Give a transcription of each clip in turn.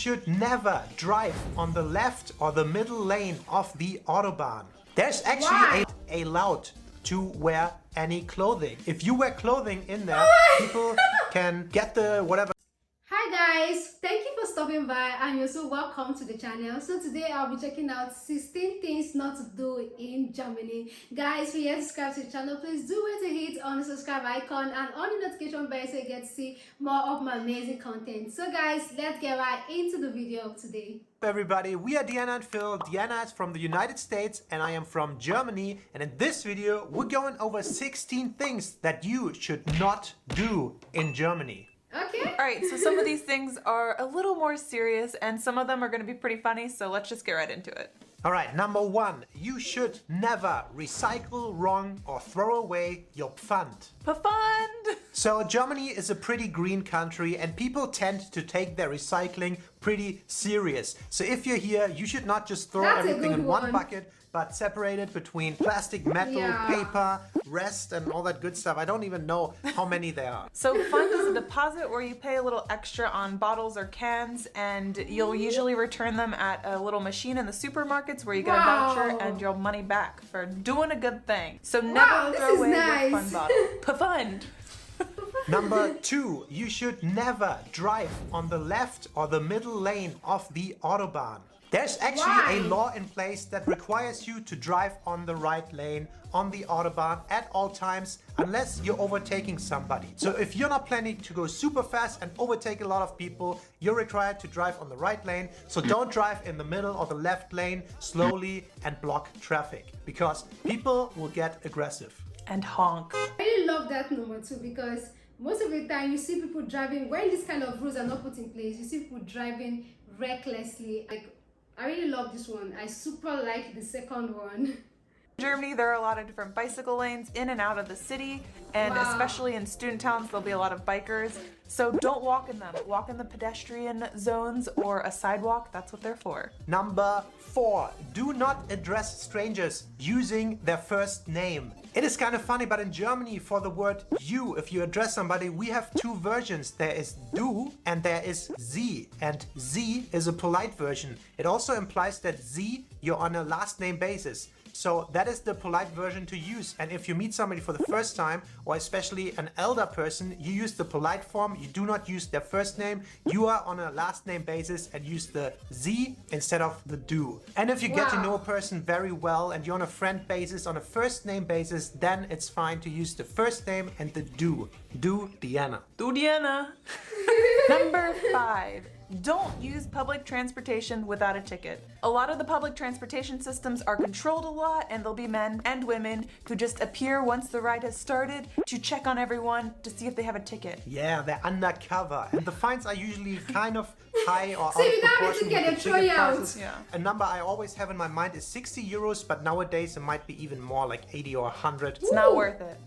Should never drive on the left or the middle lane of the Autobahn. There's actually allowed to wear any clothing. If you wear clothing in there, people can get the whatever. Hi guys, thank you for stopping by and you're so welcome to the channel. So today I'll be checking out 16 things not to do in Germany. Guys, if you're yet to subscribe to the channel, please do wait to hit on the subscribe icon and on the notification bell so you get to see more of my amazing content. So guys, let's get right into the video of today. Everybody, we are Diana and Phil. Diana is from the United States and I am from Germany, and in this video we're going over 16 things that you should not do in Germany. Okay. Alright, so some of these things are a little more serious and some of them are going to be pretty funny, so let's just get right into it. Alright, number 1. You should never recycle wrong or throw away your Pfand. Pfand! So Germany is a pretty green country and people tend to take their recycling pretty serious. So if you're here, you should not just throw everything in one bucket, but separate it between plastic, metal, paper, rest, and all that good stuff. I don't even know how many there are. So Pfand is a deposit where you pay a little extra on bottles or cans, and you'll usually return them at a little machine in the supermarkets where you get a voucher and your money back for doing a good thing. So never throw away your Pfand bottle. Pfand! Number 2, you should never drive on the left or the middle lane of the Autobahn. There's actually a law in place that requires you to drive on the right lane on the Autobahn at all times unless you're overtaking somebody. So if you're not planning to go super fast and overtake a lot of people, you're required to drive on the right lane. So don't drive in the middle or the left lane slowly and block traffic because people will get aggressive. And honk. I really love that number 2 because most of the time you see people driving, when these kind of rules are not put in place, you see people driving recklessly. Like, I really love this one. I super like the second one. In Germany, there are a lot of different bicycle lanes in and out of the city, and especially in student towns, there'll be a lot of bikers. So don't walk in them. Walk in the pedestrian zones or a sidewalk. That's what they're for. Number 4, do not address strangers using their first name. It is kind of funny, but in Germany for the word you, if you address somebody, we have 2 versions. There is du and there is sie, and sie is a polite version. It also implies that sie, you're on a last name basis. So that is the polite version to use, and if you meet somebody for the first time, or especially an elder person, you use the polite form. You do not use their first name. You are on a last name basis and use the sie instead of the du. And if you get to know a person very well and you're on a friend basis, on a first name basis, then it's fine to use the first name and the du. Du Diana. Du Diana. Number 5. Don't use public transportation without a ticket. A lot of the public transportation systems are controlled a lot, and there'll be men and women who just appear once the ride has started to check on everyone to see if they have a ticket. Yeah, they're undercover, and the fines are usually kind of high or so out of you don't have proportion to get with a the ticket tryout. prices. Yeah. A number I always have in my mind is 60 euros, but nowadays it might be even more, like 80 or 100. It's not worth it.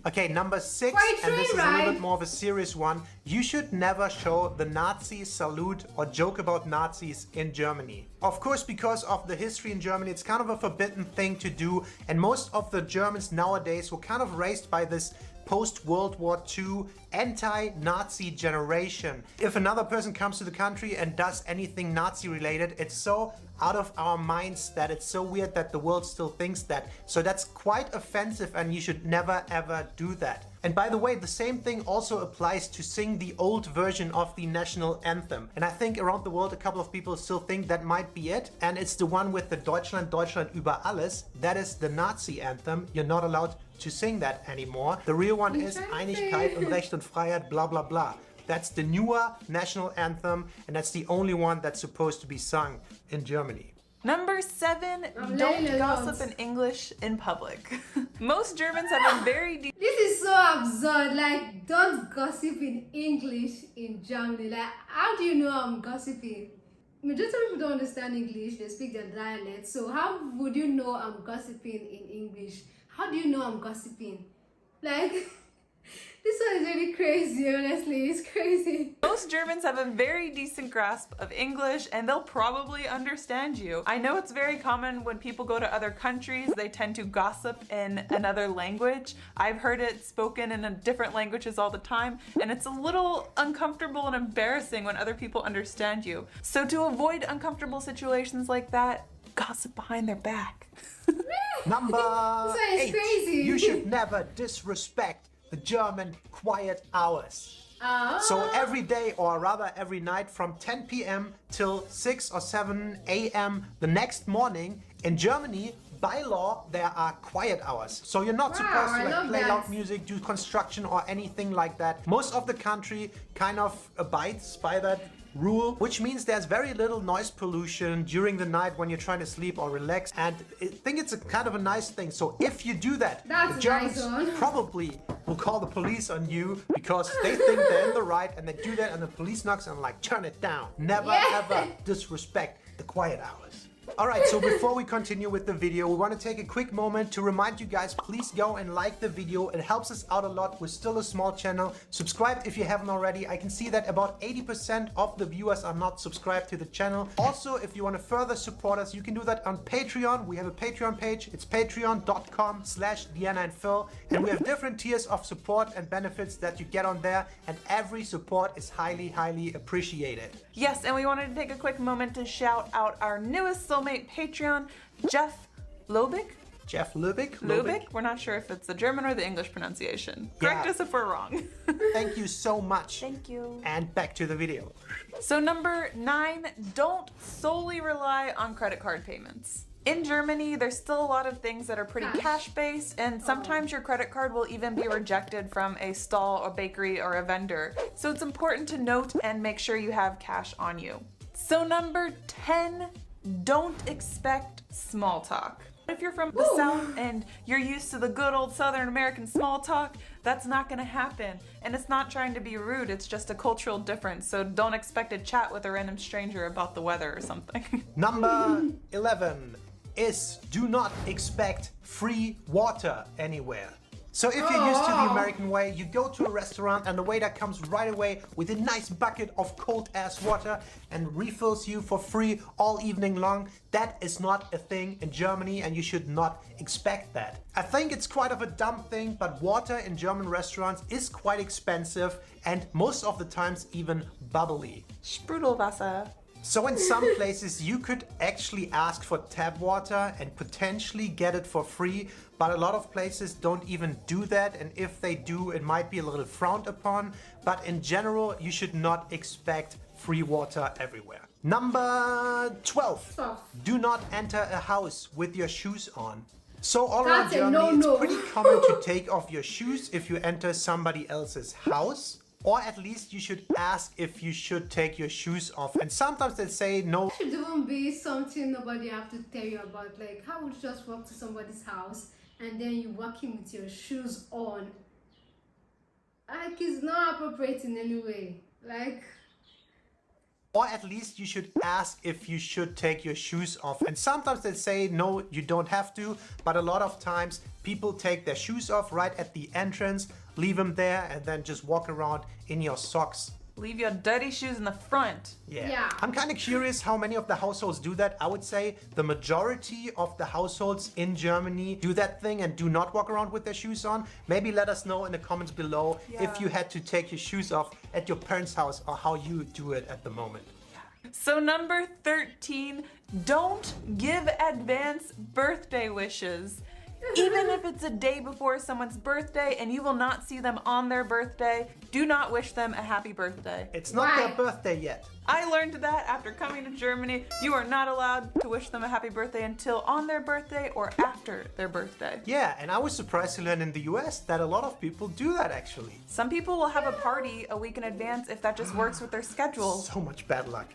Okay, number 6, and this is a little bit more of a serious one. You should never show the Nazi salute or joke about Nazis in Germany. Of course, because of the history in Germany, it's kind of a forbidden thing to do, and most of the Germans nowadays were kind of raised by this post-World War II anti-Nazi generation. If another person comes to the country and does anything Nazi related, it's so out of our minds that it's so weird that the world still thinks that. So that's quite offensive and you should never ever do that. And by the way, the same thing also applies to sing the old version of the national anthem. And I think around the world a couple of people still think that might be it. And it's the one with the Deutschland, Deutschland über alles. That is the Nazi anthem. You're not allowed to sing that anymore. The real one is Einigkeit und Recht und Freiheit, blah blah blah. That's the newer national anthem, and that's the only one that's supposed to be sung in Germany. Number 7, don't gossip in English in public. Most Germans have a very deep... This is so absurd. Like, don't gossip in English in Germany. Like, how do you know I'm gossiping? Majority of people don't understand English. They speak their dialect. So how would you know I'm gossiping in English? How do you know I'm gossiping? Like, This one is really crazy, honestly. It's crazy. Most Germans have a very decent grasp of English and they'll probably understand you. I know it's very common when people go to other countries, they tend to gossip in another language. I've heard it spoken in different languages all the time, and it's a little uncomfortable and embarrassing when other people understand you. So to avoid uncomfortable situations like that, gossip behind their back. Number This one is 8. crazy. You should never disrespect the German quiet hours. So every day, or rather every night, from 10 p.m. till 6 or 7 a.m. the next morning, in Germany, by law, there are quiet hours. So you're not supposed to I play love loud that. music, do construction or anything like that. Most of the country kind of abides by that rule, which means there's very little noise pollution during the night when you're trying to sleep or relax, and I think it's a kind of a nice thing. So if you do that, That's the a Germans nice one. probably will call the police on you because they think they're in the right, and they do that and the police knocks and like, turn it down. Never ever disrespect the quiet hours. Alright, so before we continue with the video, we want to take a quick moment to remind you guys, please go and like the video. It helps us out a lot. We're still a small channel. Subscribe if you haven't already. I can see that about 80% of the viewers are not subscribed to the channel. Also, if you want to further support us, you can do that on Patreon. We have a Patreon page. It's patreon.com/DeannaandPhil. And we have different tiers of support and benefits that you get on there. And every support is highly, highly appreciated. Yes, and we wanted to take a quick moment to shout out our newest soulmate Patreon, Jeff Lobig? Jeff Lubik? Lubik? We're not sure if it's the German or the English pronunciation. Correct Yeah. us if we're wrong. Thank you so much. Thank you. And back to the video. So number 9, don't solely rely on credit card payments. In Germany, there's still a lot of things that are pretty cash-based, and sometimes your credit card will even be rejected from a stall or bakery or a vendor. So it's important to note and make sure you have cash on you. So number 10, don't expect small talk. If you're from the South and you're used to the good old Southern American small talk, that's not gonna happen. And it's not trying to be rude, it's just a cultural difference. So don't expect to chat with a random stranger about the weather or something. Number 11 is do not expect free water anywhere. So if you're used to the American way, you go to a restaurant and the waiter comes right away with a nice bucket of cold ass water and refills you for free all evening long. That is not a thing in Germany, and you should not expect that. I think it's quite of a dumb thing, but water in German restaurants is quite expensive and most of the times even bubbly. Sprudelwasser. So in some places you could actually ask for tap water and potentially get it for free, but a lot of places don't even do that, and if they do, it might be a little frowned upon. But in general, you should not expect free water everywhere. Number 12. Do not enter a house with your shoes on. So all around That's a Germany, no-no. it's pretty common to take off your shoes if you enter somebody else's house. Or at least you should ask if you should take your shoes off. And sometimes they say no. It should even be something nobody have to tell you about. Like, how would you just walk to somebody's house and then you walk in with your shoes on? Like, it's not appropriate in any way. Like, Or at least you should ask if you should take your shoes off. And sometimes they say, no, you don't have to. But a lot of times people take their shoes off right at the entrance, leave them there, and then just walk around in your socks. Leave your dirty shoes in the front. Yeah. I'm kind of curious how many of the households do that. I would say the majority of the households in Germany do that thing and do not walk around with their shoes on. Maybe let us know in the comments below if you had to take your shoes off at your parents' house or how you do it at the moment. So number 13, don't give advance birthday wishes. Even if it's a day before someone's birthday and you will not see them on their birthday, do not wish them a happy birthday. It's not their birthday yet. I learned that after coming to Germany. You are not allowed to wish them a happy birthday until on their birthday or after their birthday. Yeah, and I was surprised to learn in the US that a lot of people do that actually. Some people will have a party a week in advance if that just works with their schedule. So much bad luck.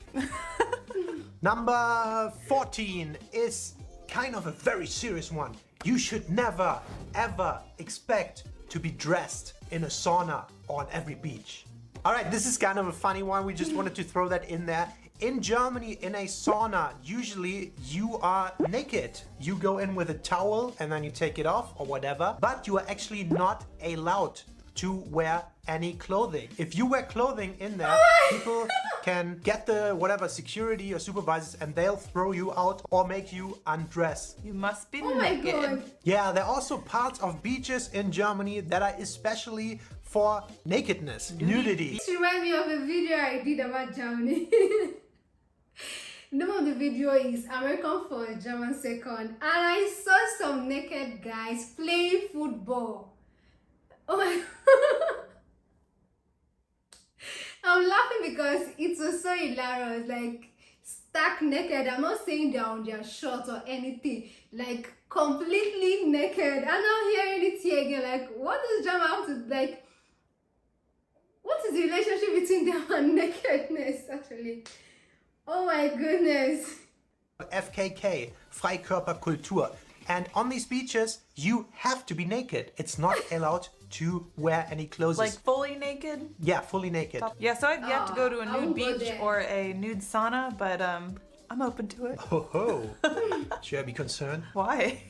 Number 14 is kind of a very serious one. You should never, ever expect to be dressed in a sauna on every beach. All right, this is kind of a funny one. We just wanted to throw that in there. In Germany, in a sauna, usually you are naked. You go in with a towel and then you take it off or whatever, but you are actually not allowed to wear any clothing. If you wear clothing in there, people can get the whatever security or supervisors and they'll throw you out or make you undress. You must be Oh my naked. god. Yeah, there are also parts of beaches in Germany that are especially for nakedness, nudity. This reminds me of a video I did about Germany. The name of the video is American First, German Second, and I saw some naked guys playing football. Oh my I'm laughing because it was so hilarious, like stark naked. I'm not saying they're on their shorts or anything, like completely naked. I'm not hearing it here again, like what does German have to, like, what is the relationship between them and nakedness actually? Oh my goodness. FKK, Freikörperkultur. And on these beaches, you have to be naked. It's not allowed to wear any clothes. Like fully naked? Yeah, fully naked. Yeah, so I've yet to go to a I nude won't go beach there. or a nude sauna, but I'm open to it. Ho ho. Should I be concerned? Why?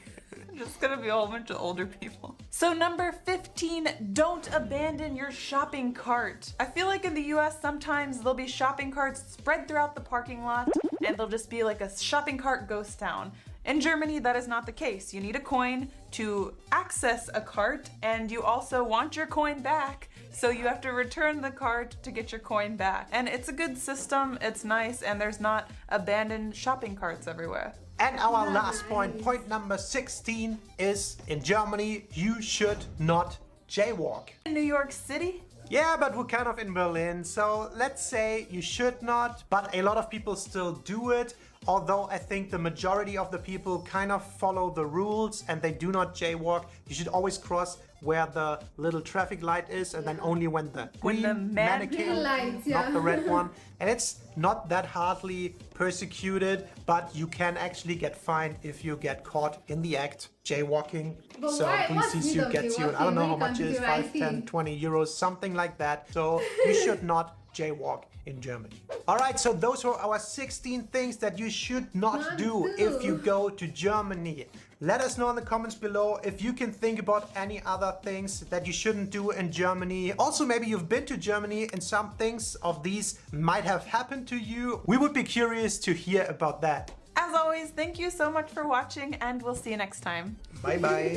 Just gonna be a whole bunch of older people. So number 15, don't abandon your shopping cart. I feel like in the US sometimes there'll be shopping carts spread throughout the parking lot and there'll just be like a shopping cart ghost town. In Germany, that is not the case. You need a coin to access a cart and you also want your coin back. So you have to return the cart to get your coin back. And it's a good system, it's nice, and there's not abandoned shopping carts everywhere. And our last point number 16 is in Germany, you should not jaywalk. In New York City, Yeah, but we're kind of in Berlin, so let's say you should not, but a lot of people still do it. Although I think the majority of the people kind of follow the rules and they do not jaywalk. You should always cross where the little traffic light is and then only when the green mannequin, Green light, yeah. not the red one. And it's not that hardly persecuted, but you can actually get fined if you get caught in the act jaywalking. But So why- police what's sees need you, of gets you, I jaywalking don't know when how you much can it do is, the right 5, 10, thing? 20 euros, something like that. So you should not jaywalk in Germany. All right, so those were our 16 things that you should not do if you go to Germany. Let us know in the comments below if you can think about any other things that you shouldn't do in Germany. Also, maybe you've been to Germany and some things of these might have happened to you. We would be curious to hear about that. as always, thank you so much for watching and we'll see you next time. Bye-bye.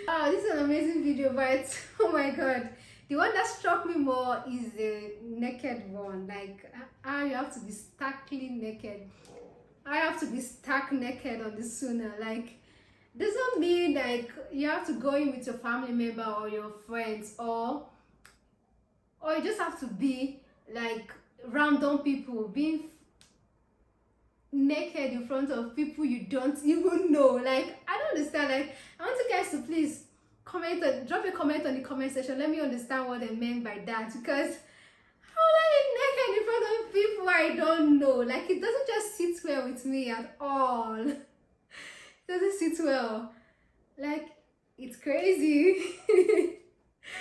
Oh, this is an amazing video, but oh my god. The one that struck me more is the naked one. Like, I have to be starkly naked. I have to be stark naked on the sauna. Like, doesn't mean like you have to go in with your family member or your friends, or you just have to be like random people being naked in front of people you don't even know. Like, I don't understand. Like, I want you guys to please drop a comment on the comment section. Let me understand what they meant by that, because how like naked in front of people I don't know? Like, it doesn't just sit well with me at all. It doesn't sit well. Like, it's crazy.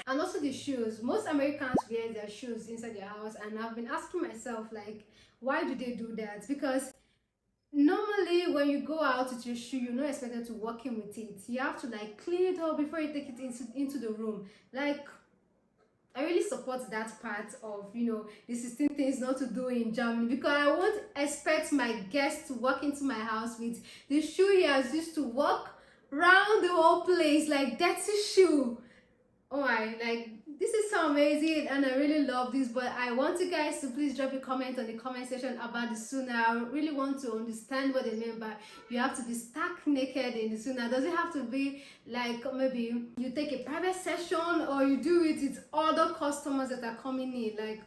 And also the shoes. Most Americans wear their shoes inside their house, and I've been asking myself, like, why do they do that? Because normally when you go out with your shoe, you're not expected to walk in with it. You have to like clean it up before you take it into the room. Like, I really support that part of, you know, the 16 things not to do in Germany, because I won't expect my guests to walk into my house with the shoe he has used to walk around the whole place, like dirty shoe. Oh my, like, this is so amazing and I really love this, but I want you guys to please drop a comment on the comment section about the sauna. I really want to understand what they mean by you have to be stark naked in the sauna. Does it have to be like maybe you take a private session or you do it with other customers that are coming in? Like,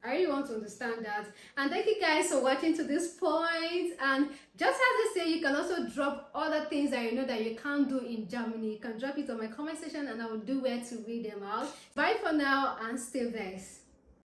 I really want to understand that. And thank you guys for watching to this point. And just as they say, you can also drop other things that you know that you can't do in Germany. You can drop it on my comment section and I will do where to read them out. Bye for now and stay blessed.